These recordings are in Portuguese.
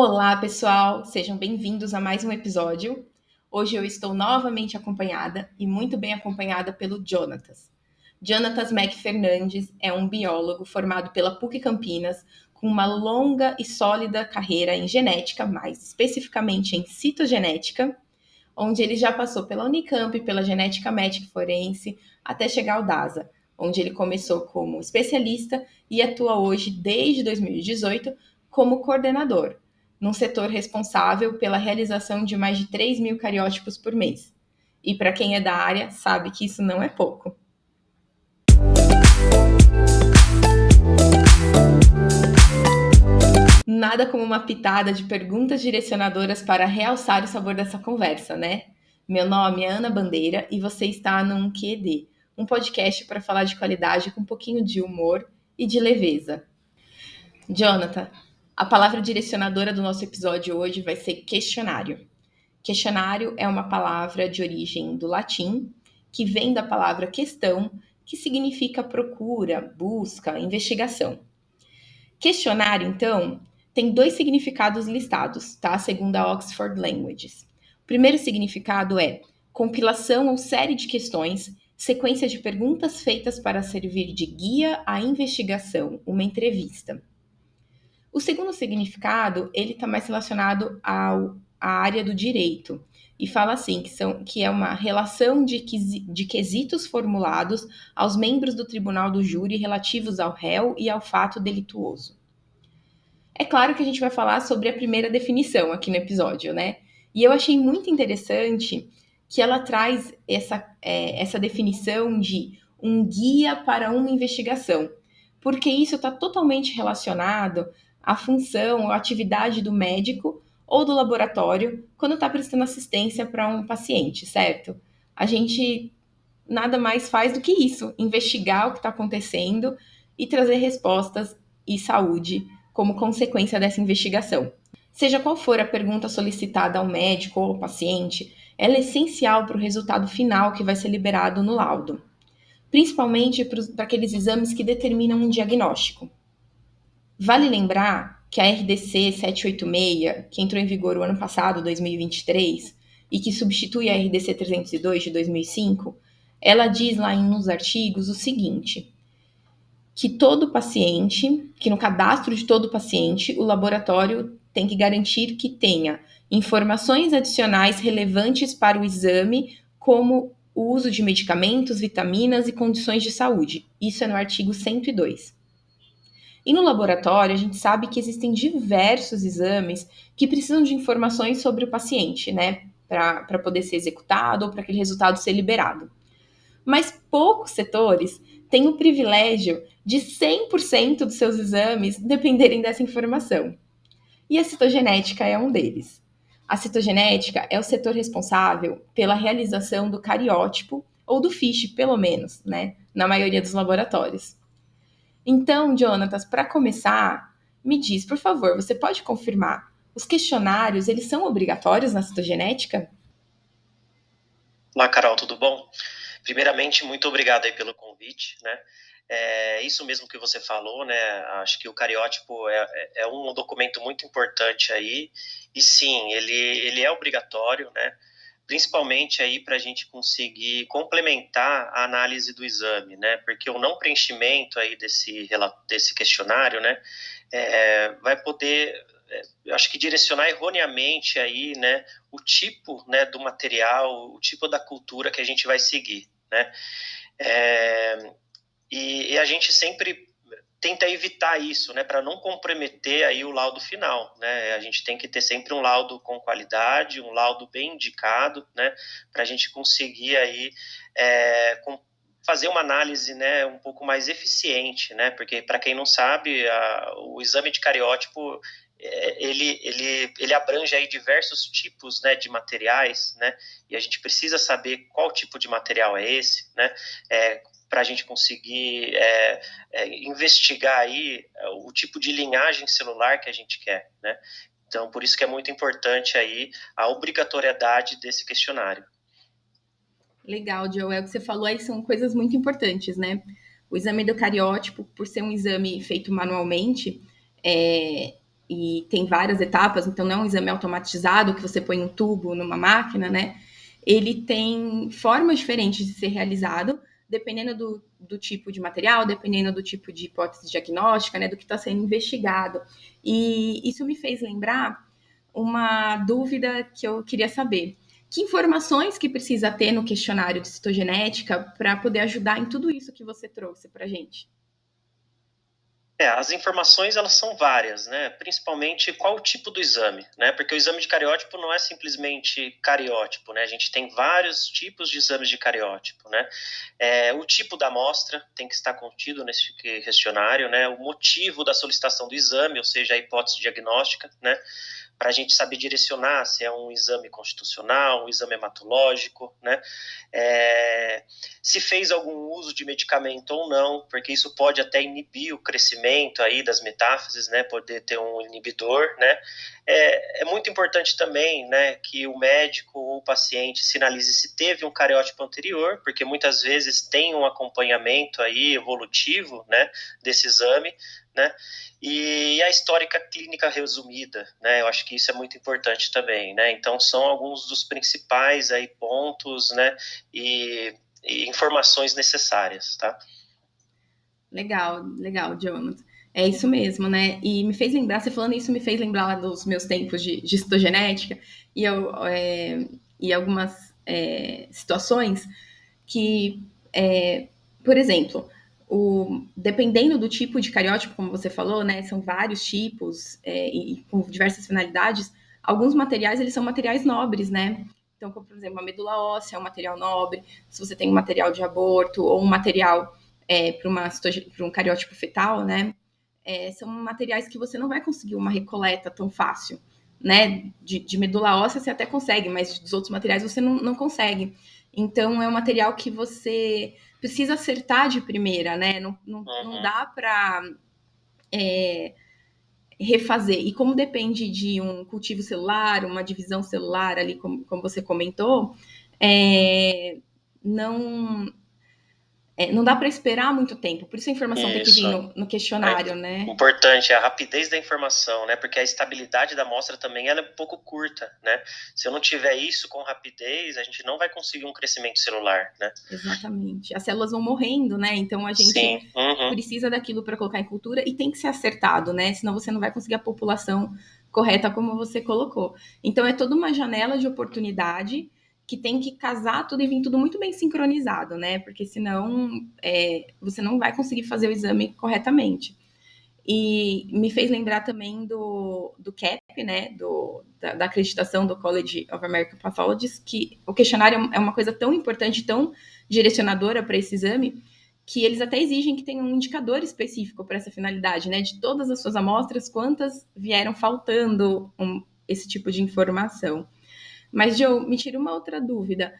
Olá, pessoal! Sejam bem-vindos a mais um episódio. Hoje eu estou novamente acompanhada e muito bem acompanhada pelo Jonatas. Jonatas Mac Fernandes é um biólogo formado pela PUC Campinas, com uma longa e sólida carreira em genética, mais especificamente em citogenética, onde ele já passou pela Unicamp, pela genética médica e forense, até chegar ao DASA, onde ele começou como especialista e atua hoje, desde 2018, como coordenador, num setor responsável pela realização de mais de 3 mil cariótipos por mês. E para quem é da área, sabe que isso não é pouco. Nada como uma pitada de perguntas direcionadoras para realçar o sabor dessa conversa, né? Meu nome é Ana Bandeira e você está num QD, um podcast para falar de qualidade com um pouquinho de humor e de leveza. Jonathan, a palavra direcionadora do nosso episódio hoje vai ser questionário. Questionário é uma palavra de origem do latim, que vem da palavra questão, que significa procura, busca, investigação. Questionário, então, tem dois significados listados, tá? Segundo a Oxford Languages. O primeiro significado é compilação ou série de questões, sequência de perguntas feitas para servir de guia à investigação, uma entrevista. O segundo significado, ele está mais relacionado à área do direito, e fala assim, que é uma relação de quesitos formulados aos membros do tribunal do júri relativos ao réu e ao fato delituoso. É claro que a gente vai falar sobre a primeira definição aqui no episódio, né? E eu achei muito interessante que ela traz essa definição de um guia para uma investigação, porque isso está totalmente relacionado à função ou atividade do médico ou do laboratório quando está prestando assistência para um paciente, certo? A gente nada mais faz do que isso, investigar o que está acontecendo e trazer respostas e saúde como consequência dessa investigação. Seja qual for a pergunta solicitada ao médico ou ao paciente, ela é essencial para o resultado final que vai ser liberado no laudo, principalmente para aqueles exames que determinam um diagnóstico. Vale lembrar que a RDC 786, que entrou em vigor o ano passado, 2023, e que substitui a RDC 302 de 2005, ela diz lá nos artigos o seguinte: que todo paciente, que no cadastro de todo paciente, o laboratório tem que garantir que tenha informações adicionais relevantes para o exame, como o uso de medicamentos, vitaminas e condições de saúde. Isso é no artigo 102. E no laboratório, a gente sabe que existem diversos exames que precisam de informações sobre o paciente, né? Para poder ser executado ou para aquele resultado ser liberado. Mas poucos setores têm o privilégio de 100% dos seus exames dependerem dessa informação. E a citogenética é um deles. A citogenética é o setor responsável pela realização do cariótipo, ou do FISH, pelo menos, né? Na maioria dos laboratórios. Então, Jonatas, para começar, me diz, por favor, você pode confirmar, os questionários, eles são obrigatórios na citogenética? Olá, Carol, tudo bom? Primeiramente, muito obrigado aí pelo convite, né? É isso mesmo que você falou, né? Acho que o cariótipo é um documento muito importante aí, e sim, ele é obrigatório, né? Principalmente aí para a gente conseguir complementar a análise do exame, né? Porque o não preenchimento aí desse questionário, né? Vai poder, eu acho que direcionar erroneamente aí, né? O tipo, né, do material, o tipo da cultura que a gente vai seguir, né? E a gente sempre tenta evitar isso, né, para não comprometer aí o laudo final, né? A gente tem que ter sempre um laudo com qualidade, um laudo bem indicado, né, para a gente conseguir aí fazer uma análise, né, um pouco mais eficiente, né? Porque para quem não sabe, o exame de cariótipo ele abrange aí diversos tipos, né, de materiais, né? E a gente precisa saber qual tipo de material é esse, né? Para a gente conseguir investigar aí o tipo de linhagem celular que a gente quer, né? Então, por isso que é muito importante aí a obrigatoriedade desse questionário. Legal, Joel. O que você falou aí são coisas muito importantes, né? O exame do cariótipo, por ser um exame feito manualmente, e tem várias etapas, então não é um exame automatizado que você põe um tubo numa máquina, né? Ele tem formas diferentes de ser realizado, dependendo do tipo de material, dependendo do tipo de hipótese diagnóstica, né, do que está sendo investigado. E isso me fez lembrar uma dúvida que eu queria saber. Que informações que precisa ter no questionário de citogenética para poder ajudar em tudo isso que você trouxe para a gente? As informações elas são várias, né? Principalmente qual o tipo do exame, né? Porque o exame de cariótipo não é simplesmente cariótipo, né? A gente tem vários tipos de exames de cariótipo, né? O tipo da amostra tem que estar contido nesse questionário, né? O motivo da solicitação do exame, ou seja, a hipótese diagnóstica, né? Para a gente saber direcionar se é um exame constitucional, um exame hematológico, né? Se fez algum uso de medicamento ou não, porque isso pode até inibir o crescimento aí das metástases, né? Poder ter um inibidor, né? É muito importante também, né, que o médico ou o paciente sinalize se teve um cariótipo anterior, porque muitas vezes tem um acompanhamento aí evolutivo, né, desse exame, né? E a histórica clínica resumida, né? Eu acho que isso é muito importante também, né? Então são alguns dos principais aí pontos, né? E informações necessárias, tá? Legal, legal, Jonathan. É isso mesmo, né? E me fez lembrar, você falando isso me fez lembrar dos meus tempos de citogenética e, e algumas situações que, por exemplo, dependendo do tipo de cariótipo, como você falou, né? São vários tipos e com diversas finalidades. Alguns materiais, eles são materiais nobres, né? Então, como, por exemplo, a medula óssea é um material nobre. Se você tem um material de aborto ou um material para um cariótipo fetal, né? São materiais que você não vai conseguir uma recoleta tão fácil, né? De medula óssea você até consegue, mas dos outros materiais você não consegue. Então é um material que você precisa acertar de primeira, né? Não dá para refazer. E como depende de um cultivo celular, uma divisão celular ali, como você comentou, não não dá para esperar muito tempo. Por isso a informação tem que vir Isso. no questionário, né? Importante é a rapidez da informação, né? Porque a estabilidade da amostra também ela é um pouco curta, né? Se eu não tiver isso com rapidez, a gente não vai conseguir um crescimento celular, né? Exatamente. As células vão morrendo, né? Então a gente Sim. Uhum. precisa daquilo para colocar em cultura e tem que ser acertado, né? Senão você não vai conseguir a população correta como você colocou. Então é toda uma janela de oportunidade que tem que casar tudo e vir tudo muito bem sincronizado, né? Porque senão você não vai conseguir fazer o exame corretamente. E me fez lembrar também do CAP, né, da acreditação do College of American Pathologists, que o questionário é uma coisa tão importante, tão direcionadora para esse exame, que eles até exigem que tenha um indicador específico para essa finalidade, né, de todas as suas amostras, quantas vieram faltando esse tipo de informação. Mas, Joe, me tira uma outra dúvida.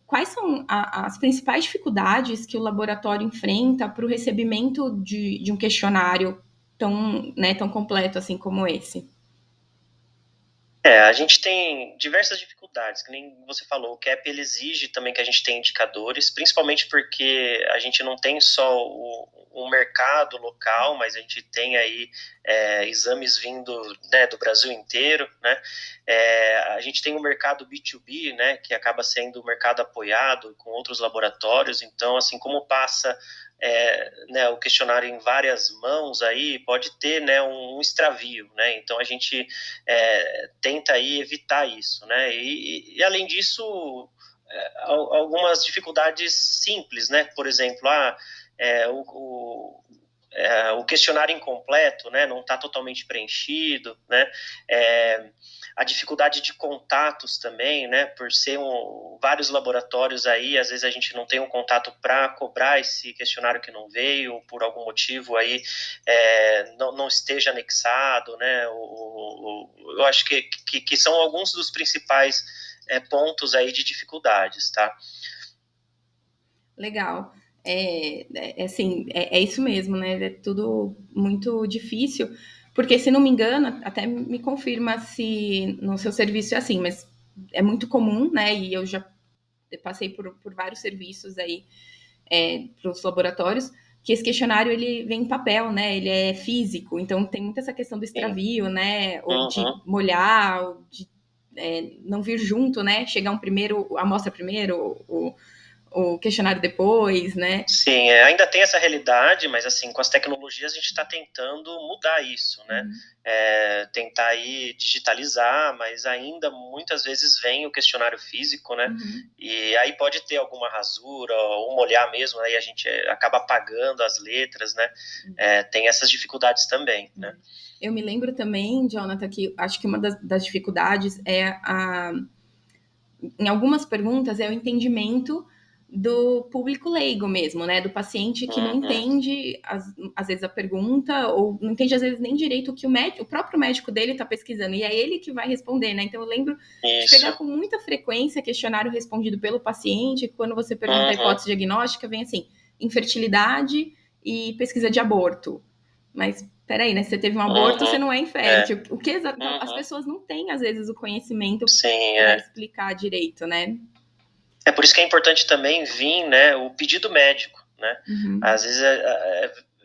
Quais são as principais dificuldades que o laboratório enfrenta para o recebimento de um questionário tão, né, tão completo assim como esse? A gente tem diversas dificuldades, que nem você falou, o CAP ele exige também que a gente tenha indicadores, principalmente porque a gente não tem só o mercado local, mas a gente tem aí exames vindo, né, do Brasil inteiro, né? A gente tem o mercado B2B, né, que acaba sendo o mercado apoiado com outros laboratórios, então assim como passa né, o questionário em várias mãos aí pode ter, né, um extravio, né? Então a gente tenta aí evitar isso, né? E além disso, algumas dificuldades simples, né? Por exemplo, o questionário incompleto, né, não está totalmente preenchido, né, a dificuldade de contatos também, né, por ser vários laboratórios aí, às vezes a gente não tem um contato para cobrar esse questionário que não veio, por algum motivo aí não esteja anexado, né, eu acho que são alguns dos principais pontos aí de dificuldades, tá? Legal. Assim, é isso mesmo, né? É tudo muito difícil, porque se não me engano, até me confirma se no seu serviço é assim, mas é muito comum, né? E eu já passei por vários serviços aí para os laboratórios, que esse questionário ele vem em papel, né? Ele é físico, então tem muita essa questão do Sim. extravio, né? Ou de Uhum. molhar, ou de não vir junto, né? Chegar a amostra primeiro, o questionário depois, né? Sim, ainda tem essa realidade, mas assim, com as tecnologias a gente está tentando mudar isso, né? Tentar aí digitalizar, mas ainda muitas vezes vem o questionário físico, né? E aí pode ter alguma rasura ou molhar mesmo, aí a gente acaba apagando as letras, né? Tem essas dificuldades também, né? Eu me lembro também, Jonathan, que acho que uma das dificuldades em algumas perguntas, é o entendimento do público leigo mesmo, né? Do paciente que não entende, às vezes, a pergunta, ou não entende, às vezes, nem direito o que o próprio médico dele está pesquisando, e é ele que vai responder, né? Então, eu lembro de pegar com muita frequência questionário respondido pelo paciente, quando você pergunta a hipótese diagnóstica, vem assim, infertilidade e pesquisa de aborto. Mas, peraí, né? Se você teve um aborto, você não é infértil. Então, as pessoas não têm, às vezes, o conhecimento para explicar direito, né? É por isso que é importante também vir, né, o pedido médico, né? Às vezes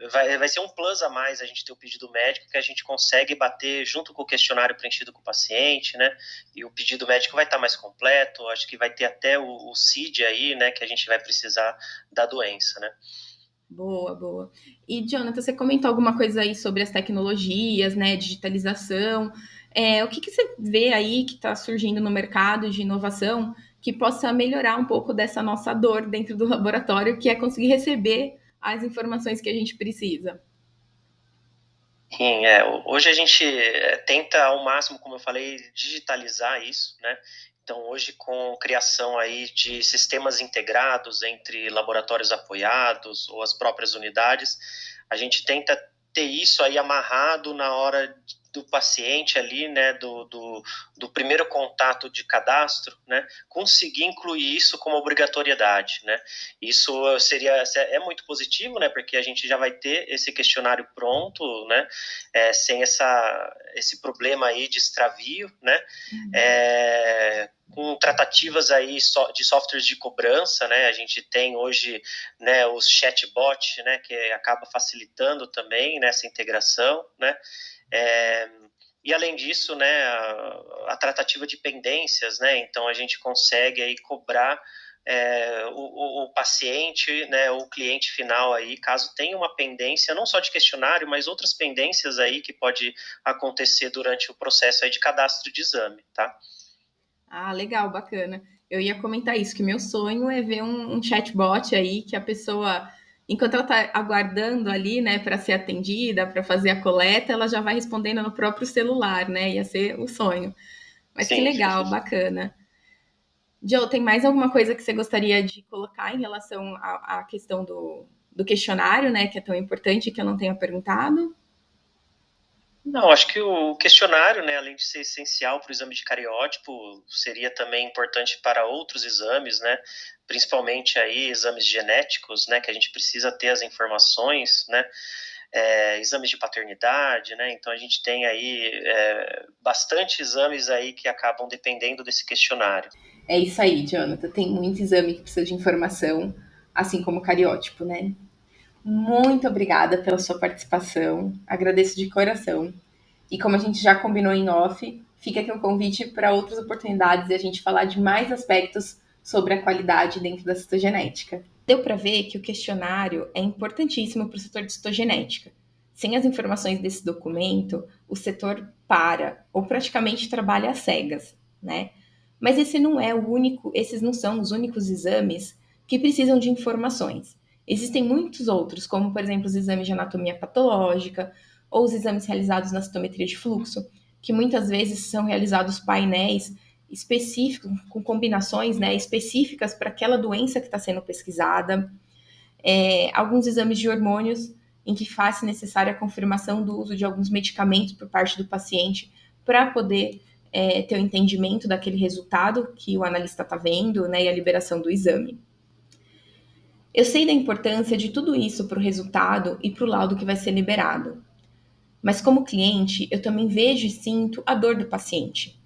vai ser um plus a mais a gente ter o pedido médico, que a gente consegue bater junto com o questionário preenchido com o paciente, né? E o pedido médico vai estar mais completo, acho que vai ter até o CID aí, né, que a gente vai precisar da doença, né? Boa, boa. E, Jonathan, você comentou alguma coisa aí sobre as tecnologias, né, digitalização. O que você vê aí que está surgindo no mercado de inovação que possa melhorar um pouco dessa nossa dor dentro do laboratório, que é conseguir receber as informações que a gente precisa? Sim, hoje a gente tenta ao máximo, como eu falei, digitalizar isso, né? Então, hoje, com criação aí de sistemas integrados entre laboratórios apoiados ou as próprias unidades, a gente tenta ter isso aí amarrado na hora do paciente ali, né, do primeiro contato de cadastro, né, conseguir incluir isso como obrigatoriedade, né. Isso é muito positivo, né, porque a gente já vai ter esse questionário pronto, né, sem esse problema aí de extravio, né, com tratativas aí de softwares de cobrança, né, a gente tem hoje, né, os chatbots, né, que acaba facilitando também nessa integração, né, e além disso, né, a tratativa de pendências, né, então a gente consegue aí cobrar o paciente, né, o cliente final aí, caso tenha uma pendência, não só de questionário, mas outras pendências aí que pode acontecer durante o processo aí de cadastro de exame, tá? Ah, legal, bacana. Eu ia comentar isso, que meu sonho é ver um chatbot aí que a pessoa, enquanto ela está aguardando ali, né, para ser atendida, para fazer a coleta, ela já vai respondendo no próprio celular, né? Ia ser o sonho. Mas que Sim. legal, bacana. Joe, tem mais alguma coisa que você gostaria de colocar em relação à questão do questionário, né, que é tão importante que eu não tenha perguntado? Não, acho que o questionário, né, além de ser essencial para o exame de cariótipo, seria também importante para outros exames, né, principalmente aí exames genéticos, né, que a gente precisa ter as informações, né, exames de paternidade, né, então a gente tem aí bastante exames aí que acabam dependendo desse questionário. É isso aí, Jonathan. Tem muito exame que precisa de informação, assim como o cariótipo, né? Muito obrigada pela sua participação. Agradeço de coração. E como a gente já combinou em off, fica aqui um convite para outras oportunidades e a gente falar de mais aspectos sobre a qualidade dentro da citogenética. Deu para ver que o questionário é importantíssimo para o setor de citogenética. Sem as informações desse documento, o setor para ou praticamente trabalha às cegas, né? Mas esses não são os únicos exames que precisam de informações. Existem muitos outros, como por exemplo os exames de anatomia patológica ou os exames realizados na citometria de fluxo, que muitas vezes são realizados painéis específicos, com combinações, né, específicas para aquela doença que está sendo pesquisada. Alguns exames de hormônios em que faz necessária a confirmação do uso de alguns medicamentos por parte do paciente para poder ter o entendimento daquele resultado que o analista está vendo, né, e a liberação do exame. Eu sei da importância de tudo isso para o resultado e para o laudo que vai ser liberado. Mas como cliente, eu também vejo e sinto a dor do paciente.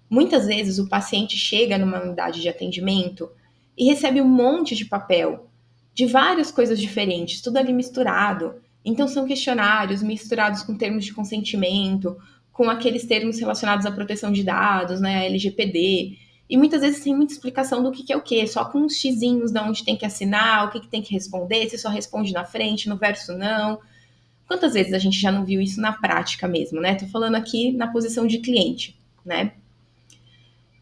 Muitas vezes o paciente chega numa unidade de atendimento e recebe um monte de papel, de várias coisas diferentes, tudo ali misturado. Então, são questionários misturados com termos de consentimento, com aqueles termos relacionados à proteção de dados, né, a LGPD, e muitas vezes sem muita explicação do que é o quê, só com uns xizinhos de onde tem que assinar, o que tem que responder, se só responde na frente, no verso não. Quantas vezes a gente já não viu isso na prática mesmo, né? Tô falando aqui na posição de cliente, né?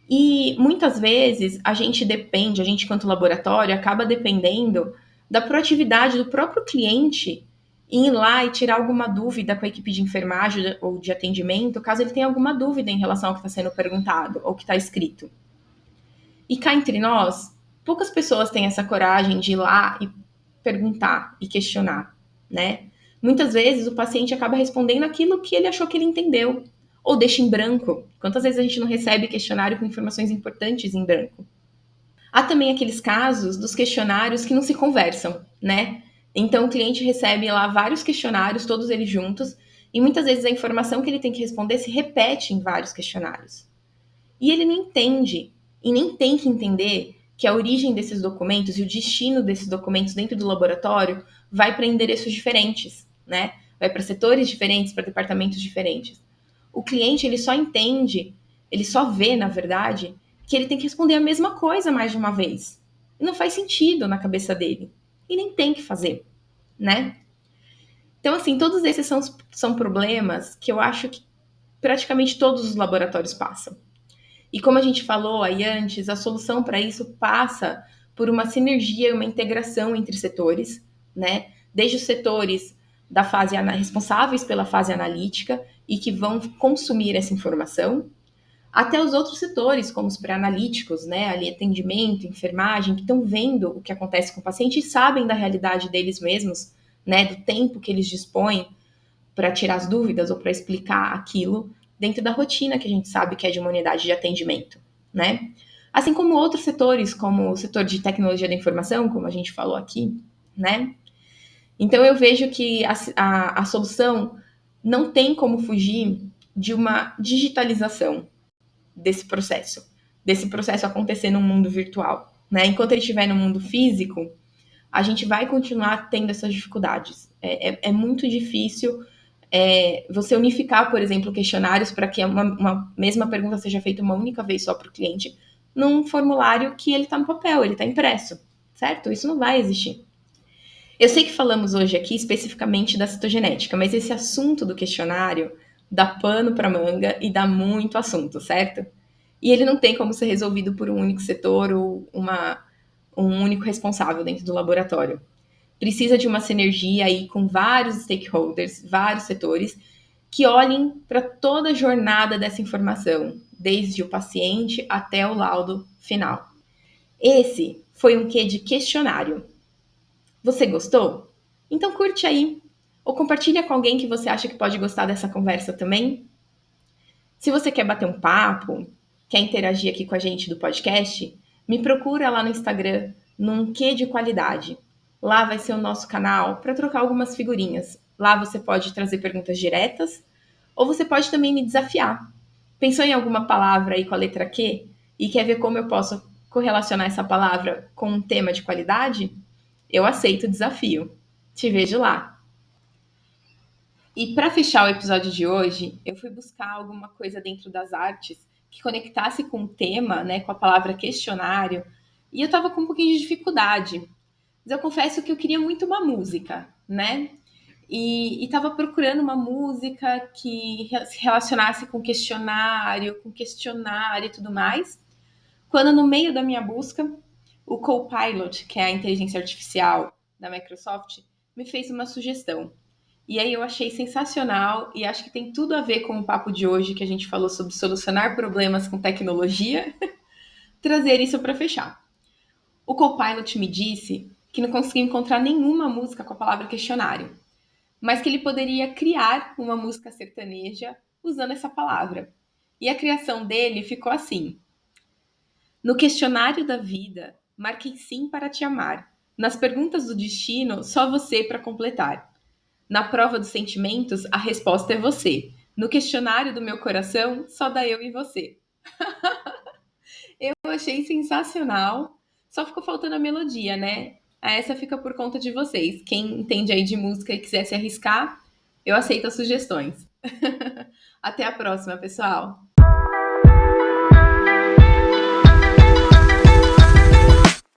E muitas vezes a gente depende, a gente quanto laboratório, acaba dependendo da proatividade do próprio cliente em ir lá e tirar alguma dúvida com a equipe de enfermagem ou de atendimento, caso ele tenha alguma dúvida em relação ao que está sendo perguntado ou que está escrito. E cá entre nós, poucas pessoas têm essa coragem de ir lá e perguntar e questionar, né? Muitas vezes o paciente acaba respondendo aquilo que ele achou que ele entendeu, ou deixa em branco. Quantas vezes a gente não recebe questionário com informações importantes em branco? Há também aqueles casos dos questionários que não se conversam, né? Então o cliente recebe lá vários questionários, todos eles juntos, e muitas vezes a informação que ele tem que responder se repete em vários questionários. E ele não entende, e nem tem que entender, que a origem desses documentos e o destino desses documentos dentro do laboratório vai para endereços diferentes, né? Vai para setores diferentes, para departamentos diferentes. O cliente, ele só entende, ele só vê, na verdade, que ele tem que responder a mesma coisa mais de uma vez. E não faz sentido na cabeça dele. E nem tem que fazer, né? Então, assim, todos esses são problemas que eu acho que praticamente todos os laboratórios passam. E como a gente falou aí antes, a solução para isso passa por uma sinergia, uma integração entre setores, né? Desde os setores da fase responsáveis pela fase analítica e que vão consumir essa informação, até os outros setores, como os pré-analíticos, né? Ali atendimento, enfermagem, que estão vendo o que acontece com o paciente e sabem da realidade deles mesmos, né? Do tempo que eles dispõem para tirar as dúvidas ou para explicar aquilo dentro da rotina que a gente sabe que é de uma unidade de atendimento, né? Assim como outros setores, como o setor de tecnologia da informação, como a gente falou aqui, né? Então eu vejo que a solução não tem como fugir de uma digitalização desse processo acontecer no mundo virtual, né? Enquanto ele estiver no mundo físico, a gente vai continuar tendo essas dificuldades. É muito difícil você unificar, por exemplo, questionários para que uma mesma pergunta seja feita uma única vez só para o cliente, num formulário que ele está no papel, ele está impresso, certo? Isso não vai existir. Eu sei que falamos hoje aqui especificamente da citogenética, mas esse assunto do questionário dá pano para manga e dá muito assunto, certo? E ele não tem como ser resolvido por um único setor ou um único responsável dentro do laboratório. Precisa de uma sinergia aí com vários stakeholders, vários setores, que olhem para toda a jornada dessa informação, desde o paciente até o laudo final. Esse foi um quê de questionário. Você gostou? Então curte aí, ou compartilha com alguém que você acha que pode gostar dessa conversa também. Se você quer bater um papo, quer interagir aqui com a gente do podcast, me procura lá no Instagram, num quê de qualidade. Lá vai ser o nosso canal para trocar algumas figurinhas. Lá você pode trazer perguntas diretas, ou você pode também me desafiar. Pensou em alguma palavra aí com a letra Q e quer ver como eu posso correlacionar essa palavra com um tema de qualidade? Eu aceito o desafio. Te vejo lá. E para fechar o episódio de hoje, eu fui buscar alguma coisa dentro das artes que conectasse com o tema, né, com a palavra questionário, e eu estava com um pouquinho de dificuldade. Mas eu confesso que eu queria muito uma música, né? E estava procurando uma música que se relacionasse com questionário e tudo mais. Quando no meio da minha busca, o Copilot, que é a inteligência artificial da Microsoft, me fez uma sugestão. E aí eu achei sensacional e acho que tem tudo a ver com o papo de hoje que a gente falou sobre solucionar problemas com tecnologia, trazer isso para fechar. O Copilot me disse que não conseguiu encontrar nenhuma música com a palavra questionário, mas que ele poderia criar uma música sertaneja usando essa palavra. E a criação dele ficou assim: no questionário da vida, marquei sim para te amar. Nas perguntas do destino, só você para completar. Na prova dos sentimentos, a resposta é você. No questionário do meu coração, só dá eu e você. Eu achei sensacional. Só ficou faltando a melodia, né? Essa fica por conta de vocês. Quem entende aí de música e quiser se arriscar, eu aceito as sugestões. Até a próxima, pessoal!